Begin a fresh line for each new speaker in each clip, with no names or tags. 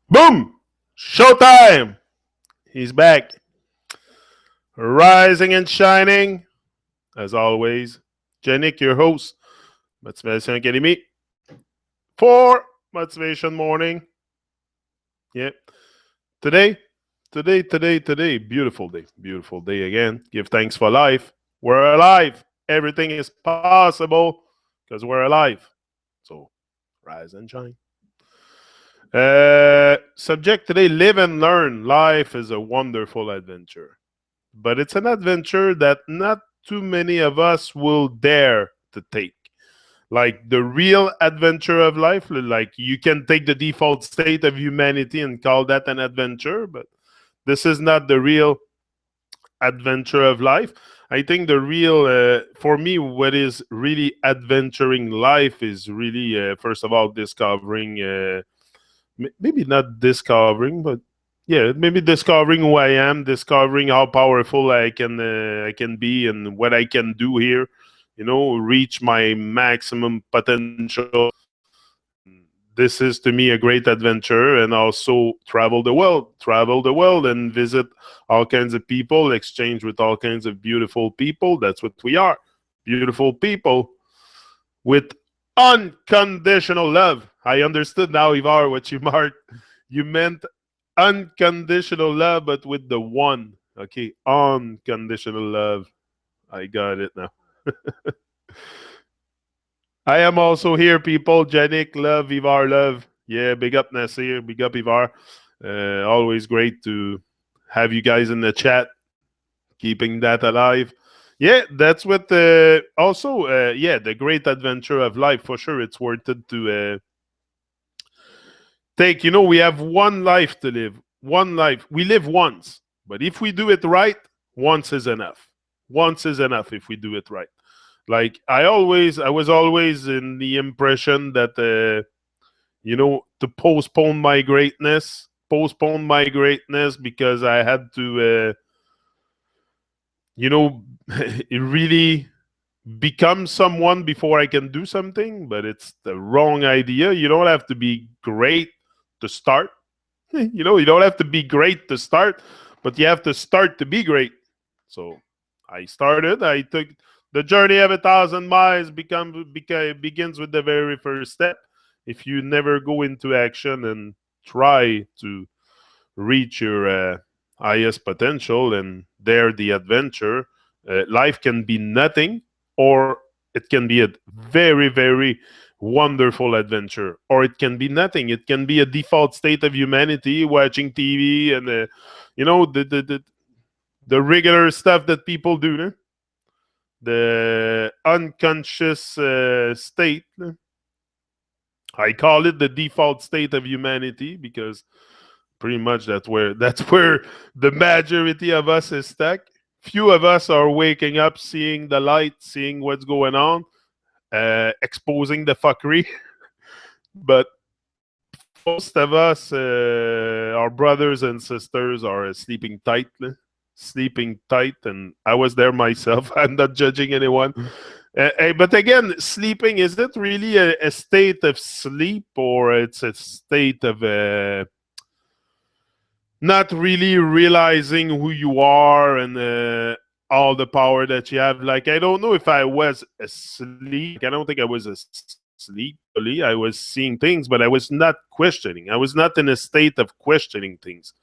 Boom! Showtime! He's back. Rising and shining, as always. Janik, your host, Motivation Academy, for Motivation Morning. Yeah. Today, today, beautiful day. Beautiful day again. Give thanks for life. We're alive. Everything is possible because we're alive. So, rise and shine. Subject today, live and learn. Life is a wonderful adventure. But it's an adventure that not too many of us will dare to take. Like the real adventure of life, like you can take the default state of humanity and call that an adventure, but this is not the real adventure of life. I think the real, for me, what is really adventuring life is really, first of all, discovering, maybe not discovering, but yeah, maybe discovering who I am, discovering how powerful I can be and what I can do here. Reach my maximum potential. And this is to me a great adventure, and also travel the world, and visit all kinds of people, exchange with all kinds of beautiful people. That's what we are, beautiful people with unconditional love. I understood now, Ivar, what you meant unconditional love, but with the one. Okay, unconditional love. I got it now. I am also here, people. Janik, love, Ivar, love. Yeah, big up Nasir, big up Ivar. Always great to have you guys in the chat, keeping that alive. Yeah, that's what. Also, yeah, the great adventure of life for sure. It's worth it to take. We have one life to live. One life. We live once, but if we do it right, once is enough. Once is enough if we do it right. Like I was always in the impression that to postpone my greatness because I had to, you know, really become someone before I can do something. But it's the wrong idea. You don't have to be great to start. You don't have to be great to start, but you have to start to be great. So I started. I took the journey of 1,000 miles. Begins with the very first step. If you never go into action and try to reach your highest potential and dare the adventure, life can be nothing, or it can be a very, very wonderful adventure, or it can be nothing. It can be a default state of humanity, watching TV and you know the the, the the regular stuff that people do, the unconscious state. I call it the default state of humanity because pretty much that's where the majority of us is stuck. Few of us are waking up, seeing the light, seeing what's going on, exposing the fuckery. But most of us, our brothers and sisters, are sleeping tight, sleeping tight, and I was there myself. I'm not judging anyone. But again, sleeping, is it really a state of sleep, or it's a state of not really realizing who you are and all the power that you have? Like, I don't know if I was asleep. I don't think I was asleep. Really. I was seeing things, but I was not questioning. I was not in a state of questioning things.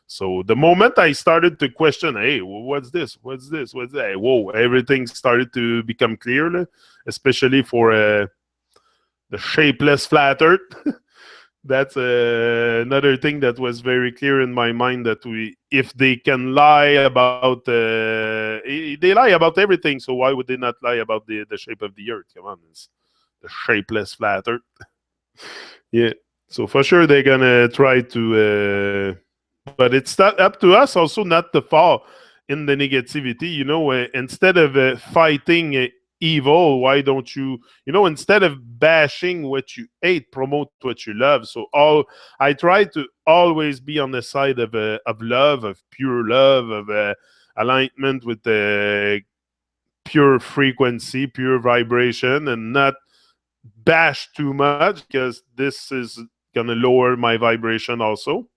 So the moment I started to question, hey, what's this? What's this? What's that? Whoa, everything started to become clear, especially for the shapeless flat Earth. That's another thing that was very clear in my mind, that if they can lie about, they lie about everything. So why would they not lie about the shape of the Earth? Come on, it's the shapeless flat Earth. Yeah. So for sure they're gonna try to, but it's not up to us also not to fall in the negativity. Instead of fighting evil, why don't you, instead of bashing what you hate, promote what you love. So I try to always be on the side of love, of pure love, of alignment with the pure frequency, pure vibration, and not bash too much, because this is gonna lower my vibration also.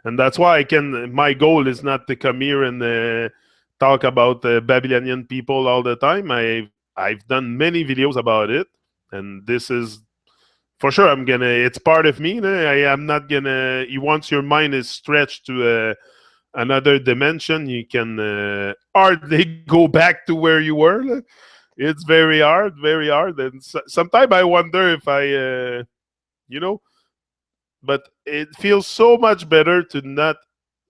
And that's why I can. My goal is not to come here and talk about Babylonian people all the time. I've done many videos about it, and this is for sure. I'm gonna. It's part of me. I'm not gonna. Once your mind is stretched to another dimension, you can hardly go back to where you were. It's very hard, very hard, and sometimes I wonder if you know, but it feels so much better to not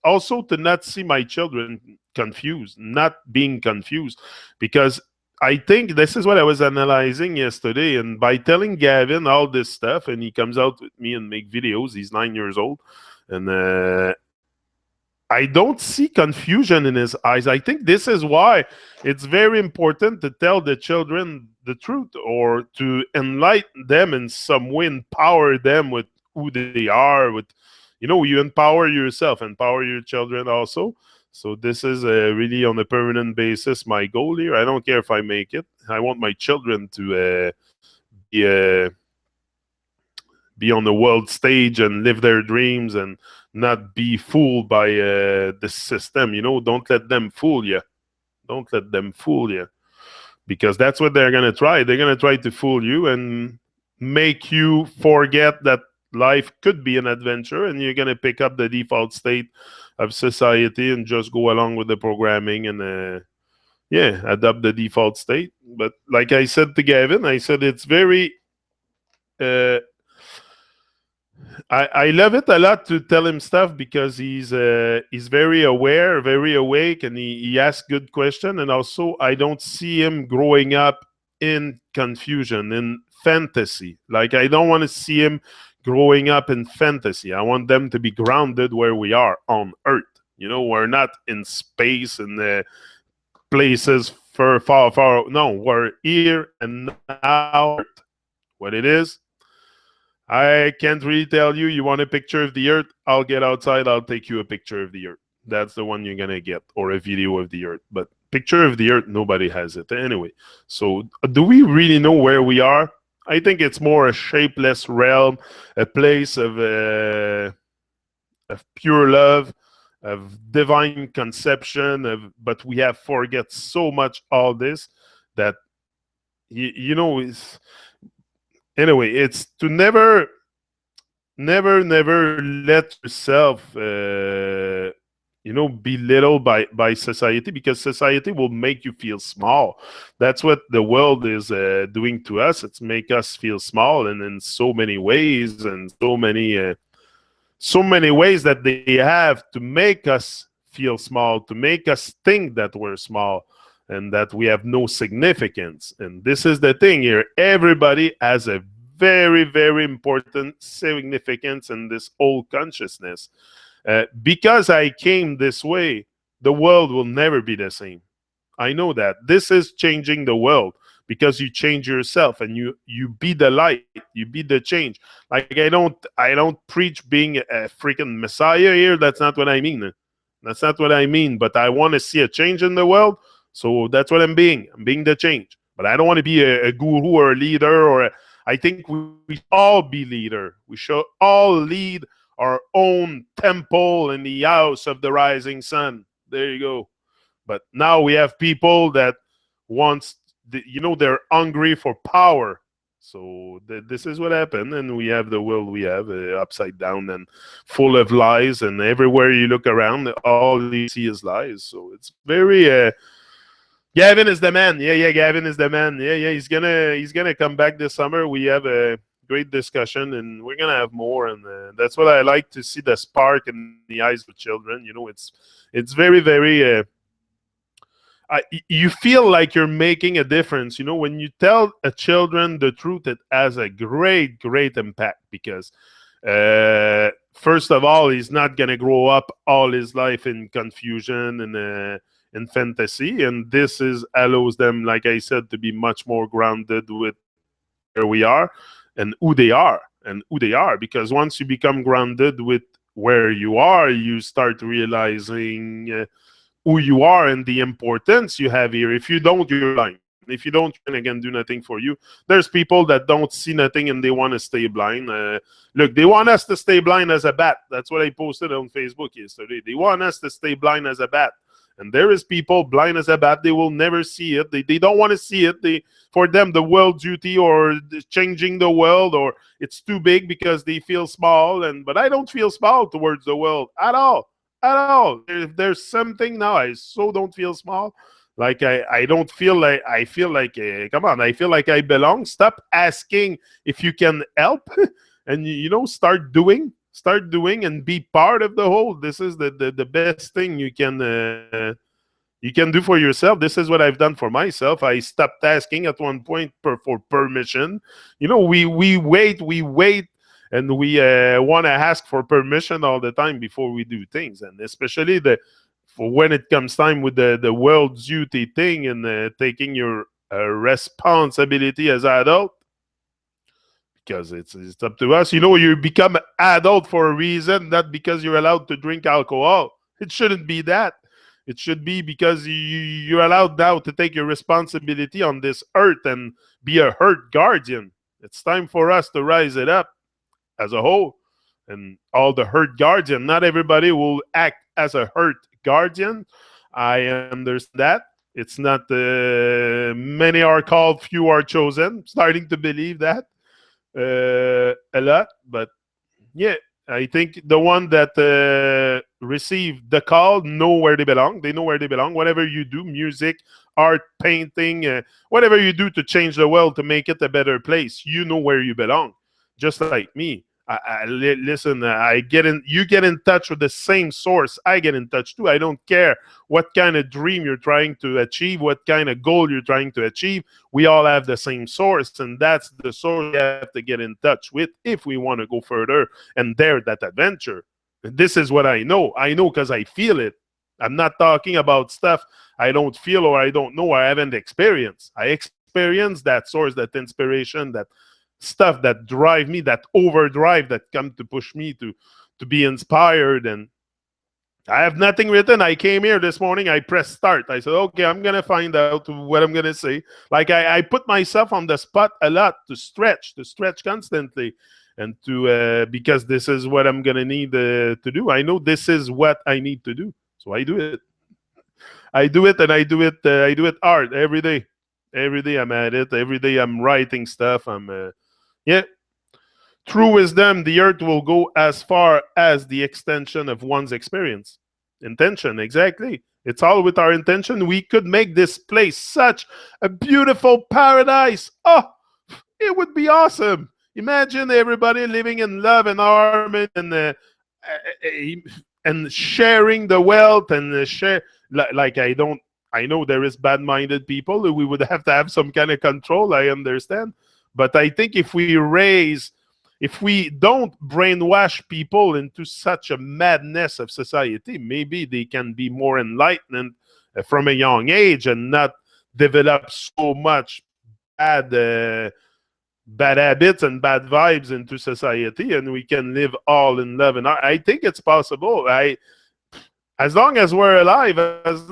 also to not see my children confused, not being confused, because I think this is what I was analyzing yesterday. And by telling Gavin all this stuff, and he comes out with me and make videos, he's 9 years old, and I don't see confusion in his eyes. I think this is why it's very important to tell the children the truth, or to enlighten them in some way, empower them with who they are. With, you empower yourself, empower your children also. So this is really on a permanent basis my goal here. I don't care if I make it. I want my children to be be on the world stage and live their dreams, and not be fooled by the system. Don't let them fool you. Don't let them fool you, because that's what they're going to try. They're going to try to fool you and make you forget that life could be an adventure, and you're going to pick up the default state of society and just go along with the programming and adopt the default state. But like I said to Gavin, I said it's very uh, I love it a lot to tell him stuff, because he's very aware, very awake, and he asks good question. And also, I don't see him growing up in confusion, in fantasy. Like, I don't want to see him growing up in fantasy. I want them to be grounded where we are on Earth. We're not in space and places far, far, far. No, we're here and now. What it is, I can't really tell you. You want a picture of the Earth? I'll get outside. I'll take you a picture of the Earth. That's the one you're going to get, or a video of the Earth. But picture of the Earth, nobody has it. Anyway, so do we really know where we are? I think it's more a shapeless realm, a place of pure love, of divine conception. But we have forget so much all this that, anyway, it's to never let yourself belittled by society, because society will make you feel small. That's what the world is doing to us. It's make us feel small, and in so many ways, and so many ways that they have to make us feel small, to make us think that we're small and that we have no significance. And this is the thing here. Everybody has a very, very important significance in this whole consciousness. Because I came this way, the world will never be the same. I know that. This is changing the world, because you change yourself, and you be the light, you be the change. Like, I don't preach being a freaking messiah here. That's not what I mean. That's not what I mean. But I want to see a change in the world, so that's what I'm being. I'm being the change. But I don't want to be a guru or a leader, I think we should all be leader. We should all lead our own temple in the house of the rising sun. There you go. But now we have people that wants, they're hungry for power. So this is what happened, and we have the world we have, upside down and full of lies. And everywhere you look around, all you see is lies. So it's very. Gavin is the man. Yeah, Gavin is the man. Yeah. He's gonna come back this summer. We have a great discussion, and we're gonna have more. And that's what I like to see, the spark in the eyes of children. It's very, very. You feel like you're making a difference. When you tell a children the truth, it has a great, great impact, because first of all, he's not gonna grow up all his life in confusion and in fantasy, and this allows them, like I said, to be much more grounded with where we are and who they are, because once you become grounded with where you are, you start realizing who you are and the importance you have here. If you don't, you're blind. And if you don't, you're gonna again do nothing for you. There's people that don't see nothing and they want to stay blind. Look, they want us to stay blind as a bat. That's what I posted on Facebook yesterday. They want us to stay blind as a bat. And there is people blind as a bat. They will never see it. They don't want to see it. For them, the world duty or changing the world, or it's too big because they feel small. But I don't feel small towards the world at all. At all. If there's something now, I so don't feel small. Like I don't feel like I feel like come on, I feel like I belong. Stop asking if you can help, and start doing and be part of the whole. This is the best thing you can do for yourself. This is what I've done for myself. I stopped asking at one point for permission. We wait and we want to ask for permission all the time before we do things, and especially for when it comes time with the world duty thing and taking your responsibility as an adult, because it's up to us. You become adult for a reason, not because you're allowed to drink alcohol. It shouldn't be that. It should be because you're allowed now to take your responsibility on this earth and be a hurt guardian. It's time for us to rise it up as a whole. And all the hurt guardian, not everybody will act as a hurt guardian. I understand that. It's not many are called, few are chosen. Starting to believe that a lot. But yeah, I think the one that receive the call know where they belong. They know where they belong. Whatever you do, music, art, painting, whatever you do to change the world, to make it a better place, you know where you belong. Just like me. Listen, you get in touch with the same source. I get in touch too. I don't care what kind of dream you're trying to achieve, what kind of goal you're trying to achieve. We all have the same source, and that's the source we have to get in touch with if we want to go further and dare that adventure. And this is what I know. I know because I feel it. I'm not talking about stuff I don't feel or I don't know or I haven't experienced. I experienced that source, that inspiration, that stuff that drive me, that overdrive that come to push me to be inspired. And I have nothing written. I came here this morning, I pressed start. I said, okay, I'm gonna find out what I'm gonna say. Like I put myself on the spot a lot to stretch constantly, and to because this is what I'm gonna need to do. I know this is what I need to do, so I do it. I do it, and I do it hard every day. Every day I'm at it. Every day I'm writing stuff. Yeah. Through wisdom, the earth will go as far as the extension of one's experience. Intention, exactly. It's all with our intention. We could make this place such a beautiful paradise. Oh, it would be awesome. Imagine everybody living in love and harmony and sharing the wealth and share. Like I know there is bad-minded people who we would have to have some kind of control. I understand. But I think if we don't brainwash people into such a madness of society, maybe they can be more enlightened from a young age and not develop so much bad habits and bad vibes into society, and we can live all in love. And I think it's possible. As long as we're alive, as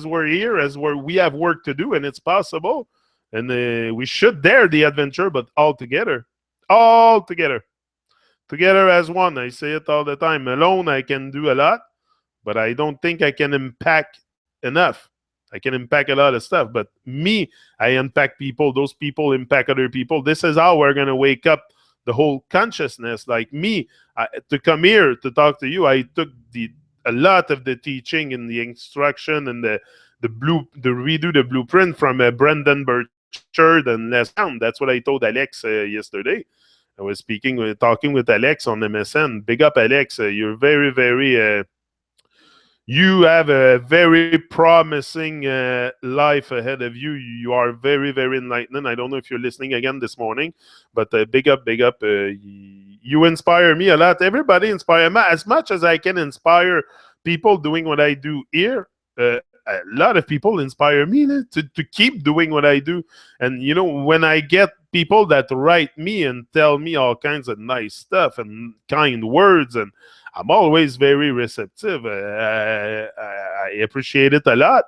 we're here, we have work to do, and it's possible. And we should dare the adventure, but all together as one. I say it all the time. Alone, I can do a lot, but I don't think I can impact enough. I can impact a lot of stuff, but me, I impact people. Those people impact other people. This is how we're going to wake up the whole consciousness. Like me, to come here to talk to you, I took a lot of the teaching and the instruction and the redo the blueprint from Brendan Burchard and Les Brown. That's what I told Alex yesterday. I was talking with Alex on MSN. Big up, Alex. You're very, very. You have a very promising life ahead of you. You are very, very enlightening. I don't know if you're listening again this morning, but big up, big up. You inspire me a lot. Everybody inspire me as much as I can inspire people doing what I do here. A lot of people inspire me to keep doing what I do. And, when I get people that write me and tell me all kinds of nice stuff and kind words, and I'm always very receptive. I appreciate it a lot.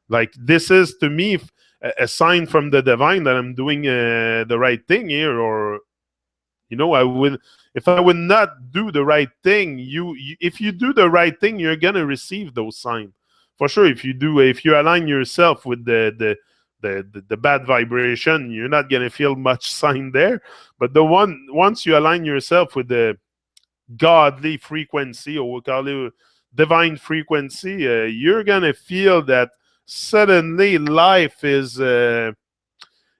Like, this is, to me, a sign from the divine that I'm doing the right thing here, or I would, if I would not do the right thing, if you do the right thing, you're gonna receive those signs for sure. If you align yourself with the bad vibration, you're not gonna feel much sign there. But once you align yourself with the godly frequency, or we'll call it divine frequency, you're gonna feel that suddenly life is.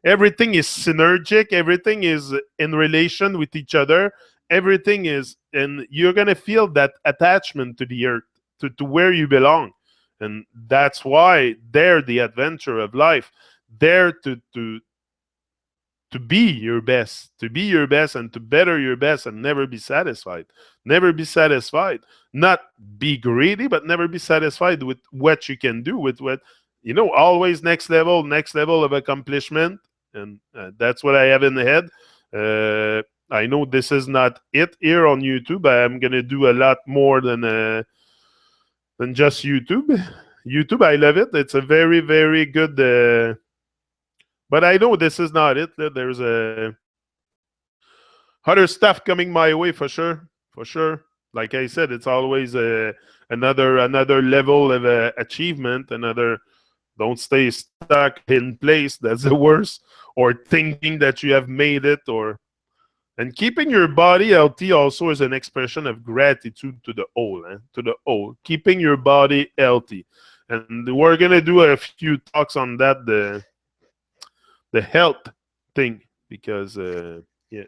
Everything is synergic, everything is in relation with each other, everything is, and you're going to feel that attachment to the earth, to where you belong. And that's why they're the adventure of life, there to be your best, to be your best, and to better your best, and never be satisfied. Never be satisfied. Not be greedy, but never be satisfied with what you can do, with what, always next level of accomplishment. And that's what I have in the head. I know this is not it here on YouTube. I'm going to do a lot more than just YouTube. YouTube, I love it. It's a very, very good. But I know this is not it. There's other stuff coming my way for sure. For sure. Like I said, it's always another level of achievement. Don't stay stuck in place. That's the worst. Or thinking that you have made it. And keeping your body healthy also is an expression of gratitude to the whole. To the whole. Keeping your body healthy. And we're gonna do a few talks on that. The health thing, because yeah,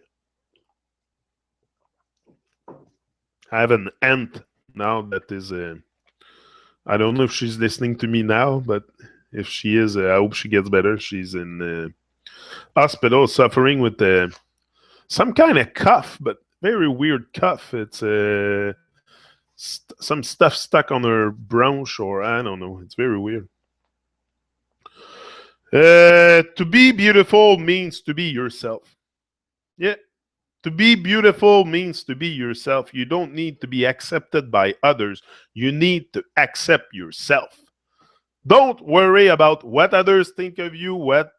I have an aunt now that is I don't know if she's listening to me now, but if she is, I hope she gets better. She's in hospital suffering with some kind of cough, but very weird cough. It's some stuff stuck on her bronch, or I don't know. It's very weird. To be beautiful means to be yourself. Yeah. To be beautiful means to be yourself. You don't need to be accepted by others. You need to accept yourself. Don't worry about what others think of you, what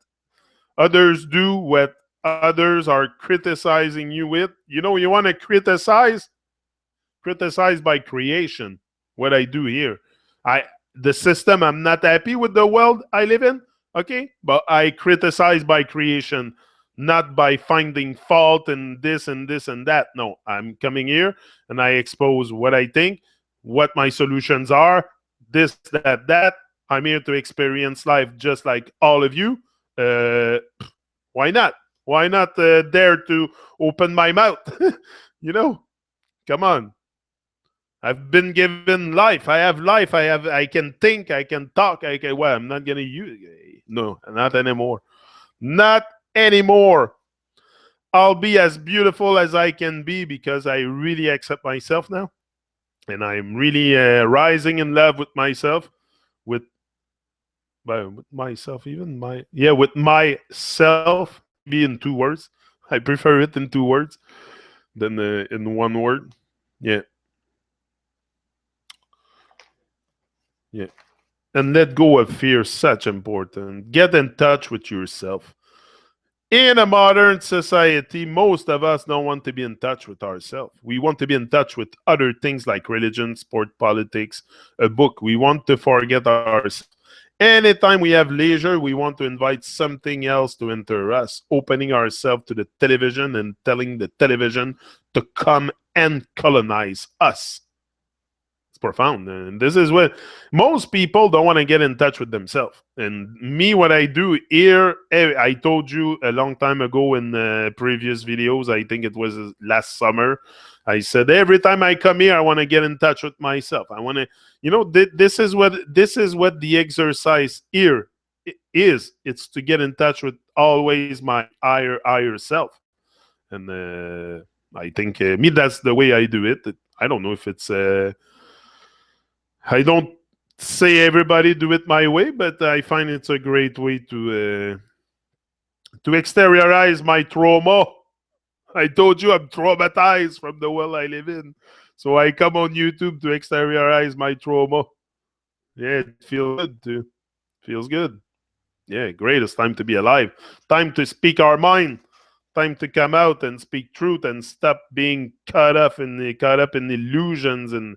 others do, what others are criticizing you with. You want to criticize? Criticize by creation. What I do here. The system, I'm not happy with the world I live in. Okay, but I criticize by creation, not by finding fault in this and this and that. No, I'm coming here and I expose what I think, what my solutions are, this, that. I'm here to experience life just like all of you. Why not? Why not dare to open my mouth? Come on. I've been given life. I have life. I can think. I can talk. Well, I'm not gonna use. No, not anymore. Not anymore. I'll be as beautiful as I can be because I really accept myself now, and I'm really rising in love with myself, with myself, even with myself. Maybe in 2 words. I prefer it in 2 words than in 1 word. Yeah. Yeah. And let go of fear, such important. Get in touch with yourself. In a modern society, most of us don't want to be in touch with ourselves. We want to be in touch with other things like religion, sport, politics, a book. We want to forget ourselves. Anytime we have leisure, we want to invite something else to enter us, opening ourselves to the television and telling the television to come and colonize us. Profound. And this is what most people don't want to get in touch with themselves. And me, what I do here, I told you a long time ago in previous videos, I think it was last summer, I said every time I come here I want to get in touch with myself. I want to, this is what the exercise here is. It's to get in touch with always my higher self. And I think me, that's the way I do it. I don't know if it's I don't say everybody do it my way, but I find it's a great way to exteriorize my trauma. I told you I'm traumatized from the world I live in. So I come on YouTube to exteriorize my trauma. Yeah, it feels good too. Feels good. Yeah, great. It's time to be alive. Time to speak our mind. Time to come out and speak truth and stop being caught up in illusions and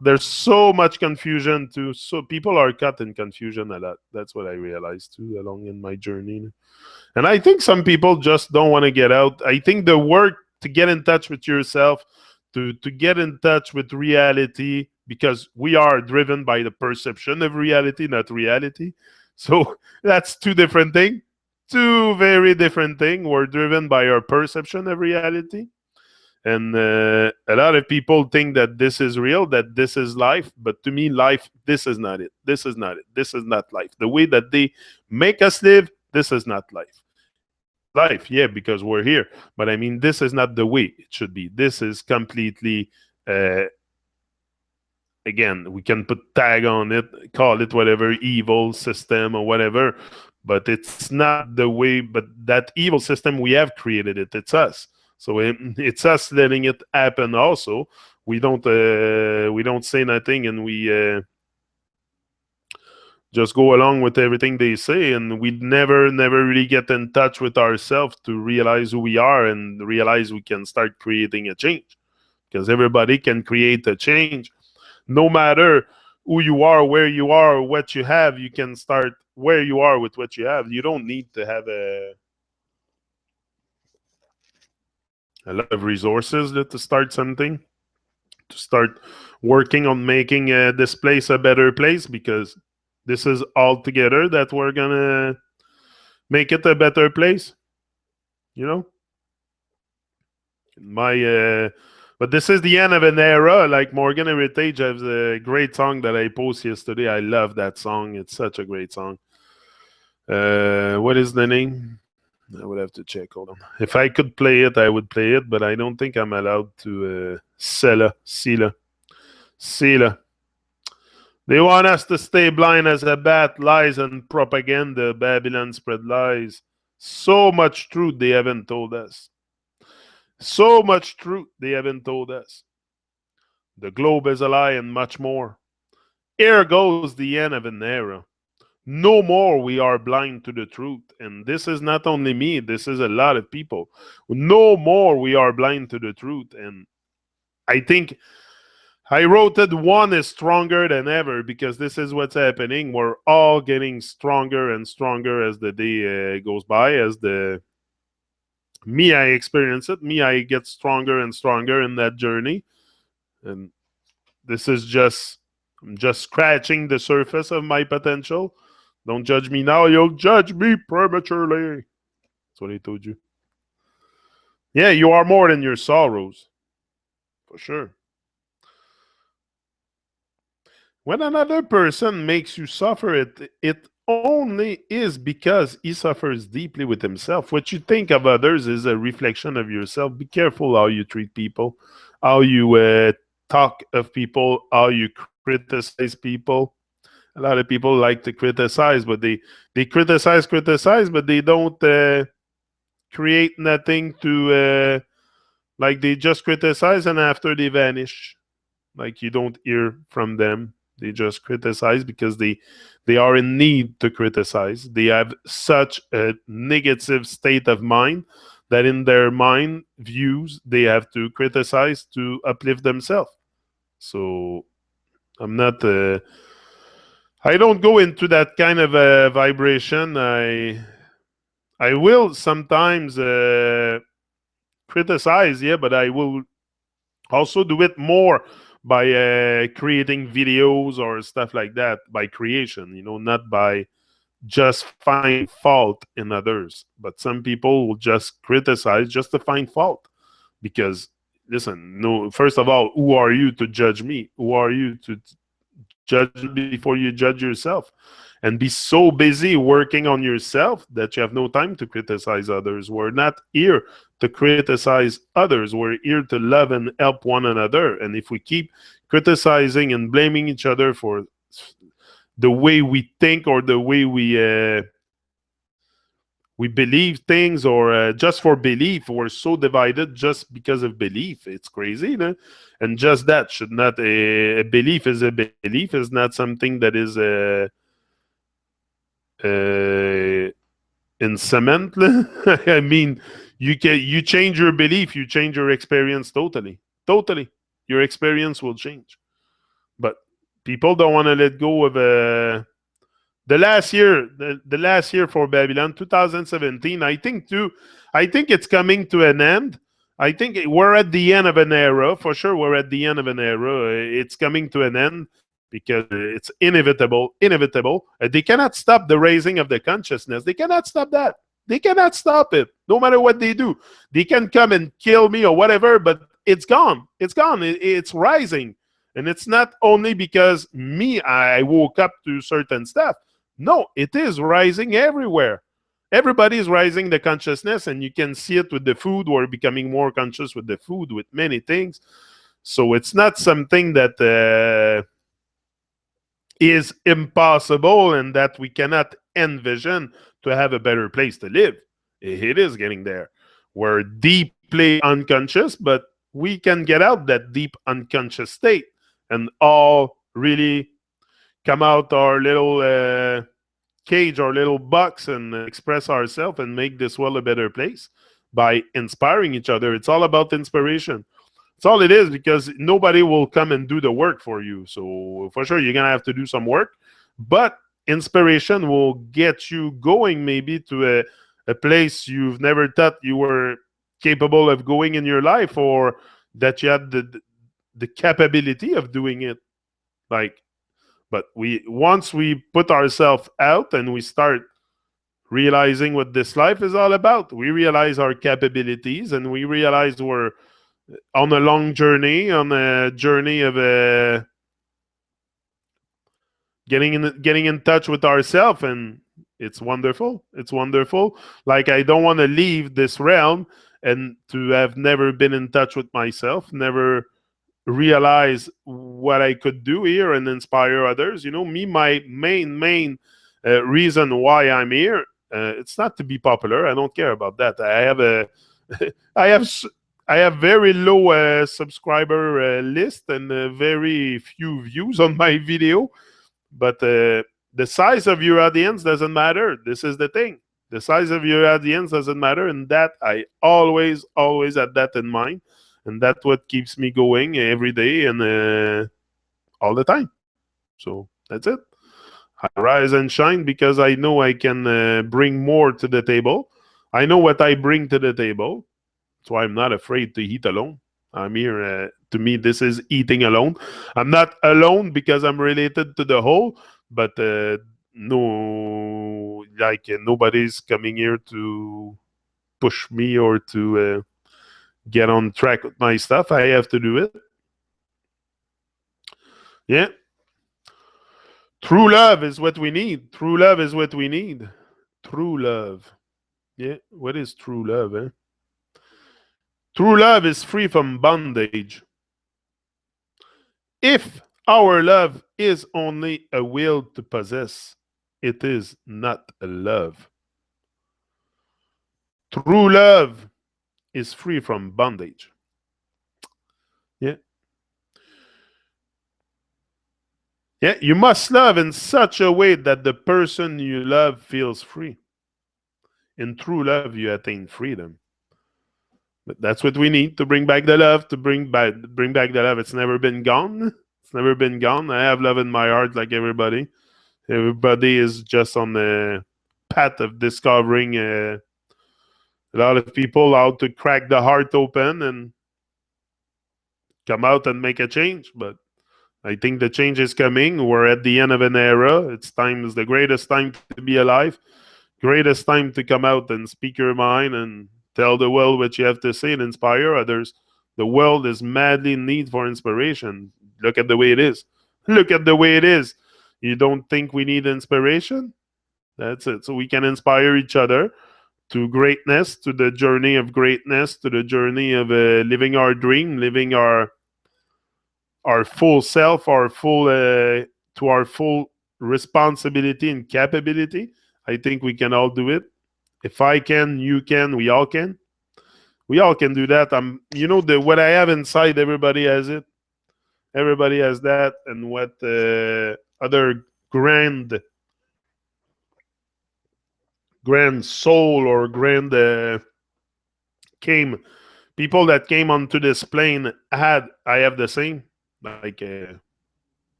there's so much confusion too. So people are caught in confusion a lot. That's what I realized too along in my journey. And I think some people just don't want to get out. I think the work to get in touch with yourself, to get in touch with reality, because we are driven by the perception of reality, not reality. So that's two different things. Two very different things. We're driven by our perception of reality. And a lot of people think that this is real, that this is life. But to me, life, this is not it. This is not it. This is not life. The way that they make us live, this is not life. It's life, yeah, because we're here. But I mean, this is not the way it should be. This is completely, uh, again, we can put tag on it, call it whatever, evil system or whatever. But it's not the way, but that evil system, we have created it. It's us. So it's us letting it happen. Also, we don't say nothing, and we just go along with everything they say, and we never really get in touch with ourselves to realize who we are and realize we can start creating a change. Because everybody can create a change, no matter who you are, where you are, what you have. You can start where you are with what you have. You don't need to have a lot of resources to start something, to start working on making this place a better place, because this is all together that we're gonna make it a better place, you know. My but this is the end of an era. Like Morgan Heritage has a great song that I posted yesterday. I love that song. It's such a great song. What is the name? I would have to check. Hold on. If I could play it, I would play it, but I don't think I'm allowed to. Sila. They want us to stay blind as a bat. Lies and propaganda. Babylon spread lies. So much truth they haven't told us. So much truth they haven't told us. The globe is a lie and much more. Here goes the end of an era. No more we are blind to the truth. And this is not only me, this is a lot of people. No more we are blind to the truth. And I think I wrote it, one is stronger than ever, because this is what's happening. We're all getting stronger and stronger as the day goes by. As the me, I experience it. Me, I get stronger and stronger in that journey. And this is just, I'm just scratching the surface of my potential. Don't judge me now, you'll judge me prematurely. That's what I told you. Yeah, you are more than your sorrows, for sure. When another person makes you suffer, it only is because he suffers deeply with himself. What you think of others is a reflection of yourself. Be careful how you treat people, how you talk of people, how you criticize people. A lot of people like to criticize, but they criticize, but they don't create nothing to like, they just criticize and after they vanish. Like, you don't hear from them. They just criticize because they are in need to criticize. They have such a negative state of mind that in their mind views they have to criticize to uplift themselves. So I'm not. I don't go into that kind of vibration. I will sometimes criticize, yeah, but I will also do it more by creating videos or stuff like that, by creation, not by just find fault in others. But some people will just criticize just to find fault. Because, listen, no, first of all, who are you to judge me? Who are you to judge me before you judge yourself? And be so busy working on yourself that you have no time to criticize others. We're not here to criticize others. We're here to love and help one another. And if we keep criticizing and blaming each other for the way we think or the way we believe things, or just for belief, we're so divided just because of belief. It's crazy, no? And just that should not, a belief is a belief, is not something that is uh, in cement. I mean, you change your belief, you change your experience totally, totally. Your experience will change, but people don't want to let go of the last year for Babylon, 2017. I think it's coming to an end. I think we're at the end of an era. For sure, we're at the end of an era. It's coming to an end because it's inevitable. Inevitable. They cannot stop the raising of the consciousness. They cannot stop that. They cannot stop it, no matter what they do. They can come and kill me or whatever, but it's gone. It's gone. It's rising. And it's not only because me, I woke up to certain stuff. No, it is rising everywhere. Everybody is rising the consciousness, and you can see it with the food. We're becoming more conscious with the food, with many things. So it's not something that is impossible and that we cannot envision to have a better place to live. It is getting there. We're deeply unconscious, but we can get out that deep unconscious state and all really come out our little cage, our little box, and express ourselves and make this world a better place by inspiring each other. It's all about inspiration. It's all it is, because nobody will come and do the work for you. So for sure, you're gonna have to do some work, but inspiration will get you going maybe to a place you've never thought you were capable of going in your life, or that you had the capability of doing it. Like, but we once we put ourselves out and we start realizing what this life is all about, we realize our capabilities, and we realize we're on a long journey, on a journey of getting in touch with ourselves, and it's wonderful. It's wonderful. Like, I don't want to leave this realm and to have never been in touch with myself, never realize what I could do here and inspire others. Me, my main reason why I'm here, it's not to be popular. I don't care about that. I have a I have I have very low subscriber list and very few views on my video. But the size of your audience doesn't matter. This is the thing. The size of your audience doesn't matter, and that I always had that in mind, and that's what keeps me going every day and all the time. So that's it. I rise and shine because I know I can bring more to the table. I know what I bring to the table, so I'm not afraid to eat alone. I'm here. To me, this is eating alone. I'm not alone because I'm related to the whole, but no, like nobody's coming here to push me or to get on track with my stuff. I have to do it. Yeah. True love is what we need. True love is what we need. True love. Yeah. What is true love, eh? True love is free from bondage. If our love is only a will to possess, it is not a love. True love is free from bondage. Yeah. Yeah. You must love in such a way that the person you love feels free. In true love, you attain freedom. But that's what we need to bring back the love, to bring back the love. It's never been gone. It's never been gone. I have love in my heart like everybody. Everybody is just on the path of discovering a lot of people how to crack the heart open and come out and make a change. But I think the change is coming. We're at the end of an era. It's the greatest time to be alive, greatest time to come out and speak your mind and tell the world what you have to say and inspire others. The world is madly in need for inspiration. Look at the way it is. Look at the way it is. You don't think we need inspiration? That's it. So we can inspire each other to greatness, to the journey of greatness, to the journey of living our dream, living our full self, our full to our full responsibility and capability. I think we can all do it. If I can, you can, we all can. We all can do that. What I have inside, everybody has it. Everybody has that, and what other grand grand soul or grand came people that came onto this plane had I have the same like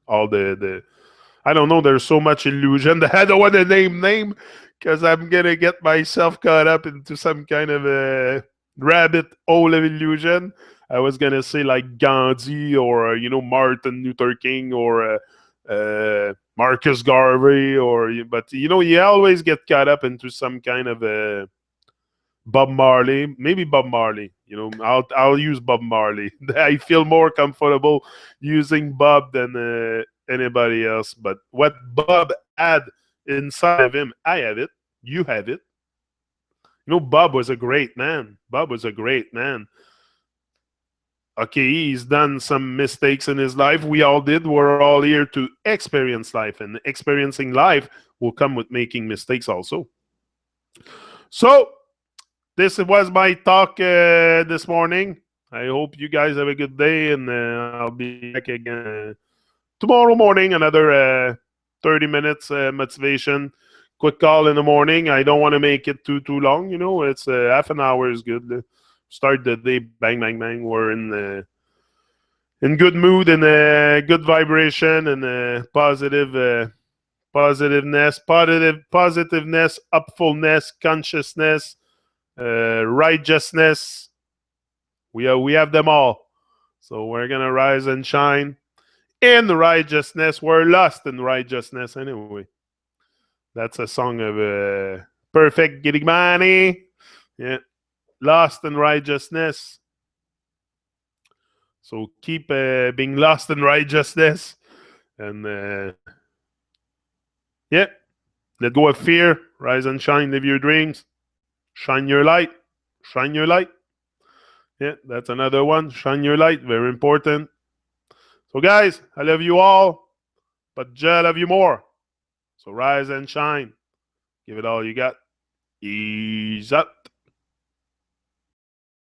all the I don't know. There's so much illusion that I don't want to name because I'm gonna get myself caught up into some kind of a rabbit hole of illusion. I was gonna say like Gandhi or Martin Luther King or Marcus Garvey but you always get caught up into some kind of a Bob Marley, maybe Bob Marley. I'll use Bob Marley. I feel more comfortable using Bob than anybody else. But what Bob had inside of him, I have it. You have it. Bob was a great man. Bob was a great man. Okay, he's done some mistakes in his life. We all did. We're all here to experience life, and experiencing life will come with making mistakes also. So, this was my talk this morning. I hope you guys have a good day, and I'll be back again tomorrow morning. Another 30 minutes motivation. Quick call in the morning. I don't want to make it too long. It's half an hour is good. Start the day, bang, bang, bang. We're in good mood and good vibration and positiveness, upfulness, consciousness, righteousness. We have them all. So we're gonna rise and shine in righteousness. We're lost in righteousness anyway. That's a song of Perfect Getting Money. Yeah, lost in righteousness. So keep being lost in righteousness, and yeah, let go of fear. Rise and shine. Live your dreams. Shine your light. Shine your light. Yeah, that's another one. Shine your light. Very important. So, guys, I love you all, but I love you more. So, rise and shine. Give it all you got. Ease up.